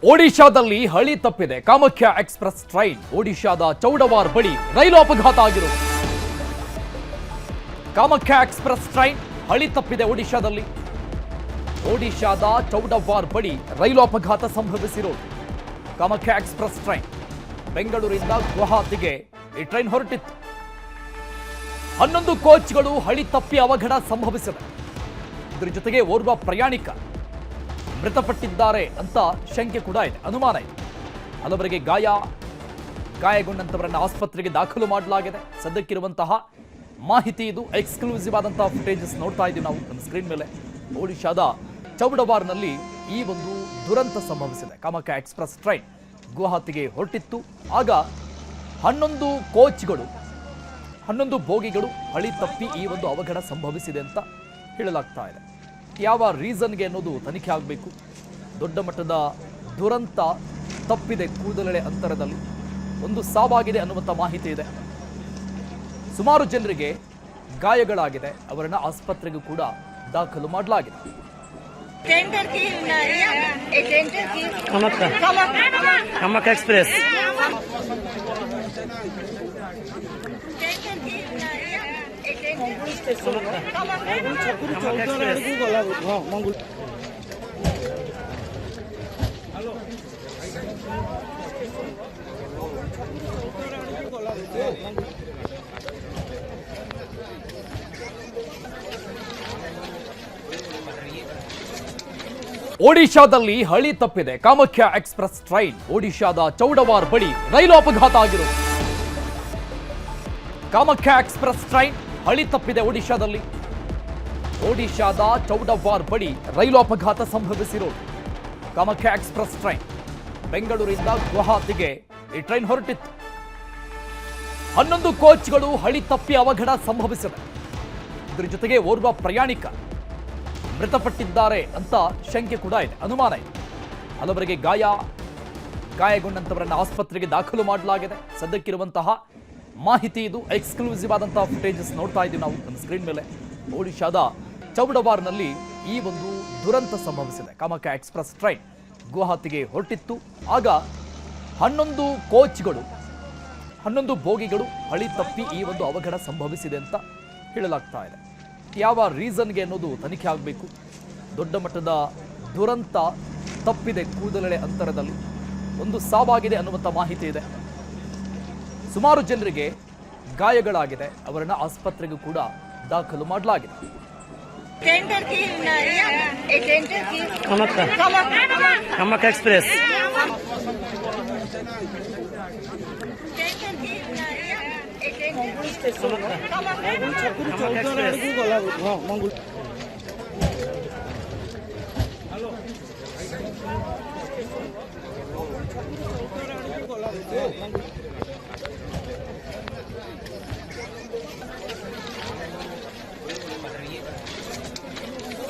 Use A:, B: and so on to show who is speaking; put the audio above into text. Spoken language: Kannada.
A: ಒಡಿಶಾದಲ್ಲಿ ಹಳಿ ತಪ್ಪಿದೆ ಕಾಮಾಖ್ಯ ಎಕ್ಸ್‌ಪ್ರೆಸ್ ಟ್ರೈನ್ ಒಡಿಶಾದ ಚೌಡವಾರ್ ಬಳಿ ರೈಲು ಅಪಘಾತ ಆಗಿರುವುದು ಕಾಮಾಖ್ಯ ಎಕ್ಸ್‌ಪ್ರೆಸ್ ಟ್ರೈನ್ ಹಳಿ ತಪ್ಪಿದೆ ಒಡಿಶಾದ ಚೌಡವಾರ್ ಬಳಿ ರೈಲು ಅಪಘಾತ ಸಂಭವಿಸಿರುವುದು ಕಾಮಾಖ್ಯ ಎಕ್ಸ್‌ಪ್ರೆಸ್ ಟ್ರೈನ್ ಬೆಂಗಳೂರಿನಿಂದ ಗುವಾಹಟಿಗೆ ಈ ಟ್ರೈನ್ ಹೊರಟಿತ್ತು 11 ಕೋಚ್ಗಳು ಹಳಿ ತಪ್ಪಿ ಅವಘಡ ಸಂಭವಿಸಿದೆ ಇದರ ಜೊತೆಗೆ ಓರ್ವ ಪ್ರಯಾಣಿಕ ಮೃತಪಟ್ಟಿದ್ದಾರೆ ಅಂತ ಶಂಕೆ ಕೂಡ ಇದೆ ಅನುಮಾನ ಇದೆ ಹಲವರಿಗೆ ಗಾಯಗೊಂಡಂತವರನ್ನು ಆಸ್ಪತ್ರೆಗೆ ದಾಖಲು ಮಾಡಲಾಗಿದೆ ಸದ್ಯಕ್ಕಿರುವಂತಹ ಮಾಹಿತಿ ಇದು ಎಕ್ಸ್ಕ್ಲೂಸಿವ್ ಆದಂತಹ ಫುಟೇಜಸ್ ನೋಡ್ತಾ ಇದ್ದೀವಿ ನಾವು ನಮ್ಮ ಸ್ಕ್ರೀನ್ ಮೇಲೆ ಒಡಿಶಾದ ಚೌಡವಾರ್ನಲ್ಲಿ ಈ ಒಂದು ದುರಂತ ಸಂಭವಿಸಿದೆ ಕಾಮಾಖ್ಯ ಎಕ್ಸ್‌ಪ್ರೆಸ್ ಟ್ರೈನ್ ಗುವಾಹಟಿಗೆ ಹೊರಟಿತ್ತು ಆಗ 11 ಕೋಚ್ಗಳು 11 ಬೋಗಿಗಳು ಹಳಿ ತಪ್ಪಿ ಈ ಒಂದು ಅವಘಡ ಸಂಭವಿಸಿದೆ ಅಂತ ಹೇಳಲಾಗ್ತಾ ಇದೆ ಯಾವ ರೀಸನ್ಗೆ ಅನ್ನೋದು ತನಿಖೆ ಆಗಬೇಕು ದೊಡ್ಡ ಮಟ್ಟದ ದುರಂತ ತಪ್ಪಿದೆ ಕೂದಲೆಳೆ ಅಂತರದಲ್ಲಿ ಒಂದು ಸಾವಾಗಿದೆ ಅನ್ನುವಂಥ ಮಾಹಿತಿ ಇದೆ ಸುಮಾರು ಜನರಿಗೆ ಗಾಯಗಳಾಗಿದೆ ಅವರನ್ನು ಆಸ್ಪತ್ರೆಗೂ ಕೂಡ ದಾಖಲು ಮಾಡಲಾಗಿದೆ
B: ಕಾಮಾಖ್ಯ ಎಕ್ಸ್‌ಪ್ರೆಸ್
A: ಒಡಿಶಾದಲ್ಲಿ ಹಳಿ ತಪ್ಪಿದೆ ಕಾಮಾಖ್ಯ ಎಕ್ಸ್‌ಪ್ರೆಸ್ ಟ್ರೈನ್ ಒಡಿಶಾದ ಚೌಡವಾರ್ ಬಳಿ ರೈಲು ಅಪಘಾತ ಆಗಿರುವುದು ಕಾಮಾಖ್ಯ ಎಕ್ಸ್‌ಪ್ರೆಸ್ ಟ್ರೈನ್ ಹಳಿ ತಪ್ಪಿದೆ ಒಡಿಶಾದ ಚೌಡವಾರ್ ಬಳಿ ರೈಲು ಅಪಘಾತ ಸಂಭವಿಸಿರುವುದು ಕಾಮಾಖ್ಯ ಎಕ್ಸ್‌ಪ್ರೆಸ್ ಟ್ರೈನ್ ಬೆಂಗಳೂರಿನಿಂದ ಗುವಾಹಟಿಗೆ ಈ ಟ್ರೈನ್ ಹೊರಟಿತ್ತು 11 ಕೋಚ್ಗಳು ಹಳಿ ತಪ್ಪಿ ಅವಘಡ ಸಂಭವಿಸಿದೆ ಇದರ ಜೊತೆಗೆ ಓರ್ವ ಪ್ರಯಾಣಿಕ ಮೃತಪಟ್ಟಿದ್ದಾರೆ ಅಂತ ಶಂಕೆ ಕೂಡ ಇದೆ ಅನುಮಾನ ಇದೆ ಹಲವರಿಗೆ ಗಾಯಗೊಂಡಂತವರನ್ನು ಆಸ್ಪತ್ರೆಗೆ ದಾಖಲು ಮಾಡಲಾಗಿದೆ ಸದ್ಯಕ್ಕಿರುವಂತಹ ಮಾಹಿತಿ ಇದು ಎಕ್ಸ್ಕ್ಲೂಸಿವ್ ಆದಂತಹ ಫುಟೇಜಸ್ ನೋಡ್ತಾ ಇದ್ದೀವಿ ನಾವು ನಮ್ಮ ಸ್ಕ್ರೀನ್ ಮೇಲೆ ಒಡಿಶಾದ ಚೌಡವಾರ್ನಲ್ಲಿ ಈ ಒಂದು ದುರಂತ ಸಂಭವಿಸಿದೆ ಕಾಮಾಖ್ಯ ಎಕ್ಸ್‌ಪ್ರೆಸ್ ಟ್ರೈನ್ ಗುವಾಹಟಿಗೆ ಹೊರಟಿತ್ತು ಆಗ 11 ಕೋಚ್ಗಳು 11 ಬೋಗಿಗಳು ಹಳಿ ತಪ್ಪಿ ಈ ಒಂದು ಅವಘಡ ಸಂಭವಿಸಿದೆ ಅಂತ ಹೇಳಲಾಗ್ತಾ ಇದೆ ಯಾವ ರೀಸನ್ಗೆ ಅನ್ನೋದು ತನಿಖೆ ಆಗಬೇಕು ದೊಡ್ಡ ಮಟ್ಟದ ದುರಂತ ತಪ್ಪಿದೆ ಕೂದಲೆಳೆ ಅಂತರದಲ್ಲಿ ಒಂದು ಸಾವಾಗಿದೆ ಅನ್ನುವಂಥ ಮಾಹಿತಿ ಇದೆ ಸುಮಾರು ಜನರಿಗೆ ಗಾಯಗಳಾಗಿದೆ ಅವರನ್ನು ಆಸ್ಪತ್ರೆಗೂ ಕೂಡ ದಾಖಲು ಮಾಡಲಾಗಿದೆ
B: ಕಾಮಾಖ್ಯ ಎಕ್ಸ್‌ಪ್ರೆಸ್